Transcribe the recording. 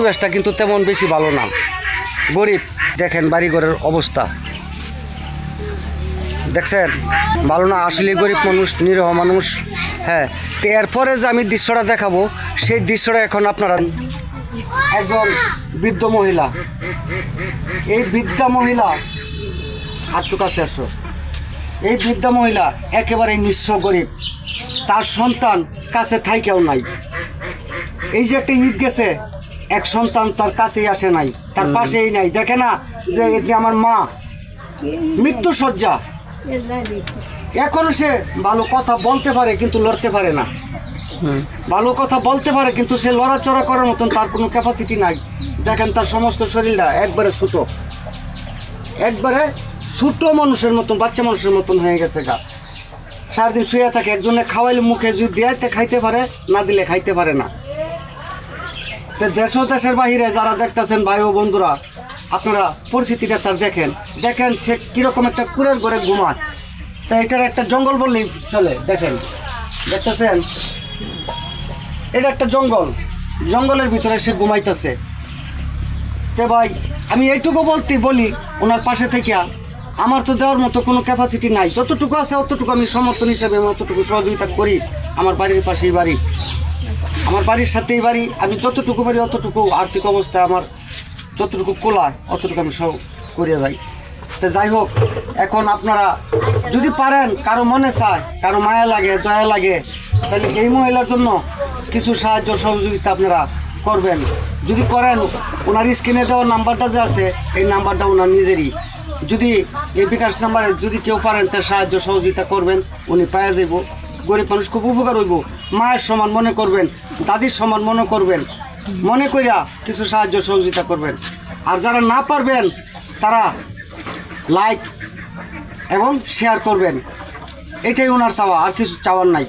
পরিবেশটা কিন্তু তেমন বেশি ভালো না, গরিব। দেখেন বাড়িঘরের অবস্থা দেখছেন, ভালো না। আসলে গরিব মানুষ, নিরীহ মানুষ। হ্যাঁ, তো এরপরে যে আমি দৃশ্যটা দেখাবো, সেই দৃশ্যটা এখন আপনারা, একজন বৃদ্ধ মহিলা, এই বৃদ্ধা মহিলা হাতটু কাছে আসো, এই বৃদ্ধা মহিলা একেবারে নিঃস্ব গরিব, তার সন্তান কাছে থাইকেও নাই। এই যে একটা ঈদ গেছে, এক সন্তান তার কাছেই আসে নাই, তার পাশেই নাই, দেখে না যে এটি আমার মা মৃত্যু শয্যা। এখনো সে ভালো কথা বলতে পারে কিন্তু লড়তে পারে না, ভালো কথা বলতে পারে কিন্তু সে লড়াচড়া করার মতন তার কোনো ক্যাপাসিটি নাই। দেখেন তার সমস্ত শরীরটা একবারে ছোটো, একবারে ছোটো মানুষের মতন, বাচ্চা মানুষের মতন হয়ে গেছে গা। সারাদিন শুয়ে থাকে, একজনে খাওয়াইলে মুখে যদি দেয়াতে খাইতে পারে, না দিলে খাইতে পারে না। তো দেশ ও দেশের বাহিরে যারা দেখতেছেন ভাই ও বন্ধুরা, আপনারা পরিস্থিতিটা তার দেখেন, দেখেন সে কীরকম একটা কুড়ের ঘরে ঘুমায়। তা এটার একটা জঙ্গল বললেই চলে। দেখেন, দেখতেছেন এটা একটা জঙ্গল, জঙ্গলের ভিতরে সে ঘুমাইতেছে। তো ভাই আমি এইটুকু বলি ওনার পাশে থেকে, আমার তো দেওয়ার মতো কোনো ক্যাপাসিটি নাই, যতটুকু আছে অতটুকু আমি সমর্থন হিসেবে আমি অতটুকু সহযোগিতা করি। আমার বাড়ির পাশেই বাড়ি, আমার বাড়ির সাথেই বাড়ি, আমি যতটুকু পারি অতটুকু আর্থিক অবস্থা আমার যতটুকু কোলায় অতটুকু আমি সব করে যাই। তো যাই হোক, এখন আপনারা যদি পারেন, কারো মনে চায়, কারো মায়া লাগে, দয়া লাগে, তাহলে এই মহিলার জন্য কিছু সাহায্য সহযোগিতা আপনারা করবেন। যদি করেন, ওনার স্ক্রিনে দেওয়া নাম্বারটা যে আছে, এই নাম্বারটা ওনার নিজেরই। যদি এই বিকাশ নাম্বারে যদি কেউ পারেন তার সাহায্য সহযোগিতা করবেন, উনি পাওয়া যাইব। গরিব মানুষ খুব উপকার হইব। মায়ের সমান মনে করবেন, দাদির সমান মনে করবেন, মনে করিয়া কিছু সাহায্য সহযোগিতা করবেন। আর যারা না পারবেন তারা লাইক এবং শেয়ার করবেন, এটাই ওনার চাওয়া, আর কিছু চাওয়ার নাই।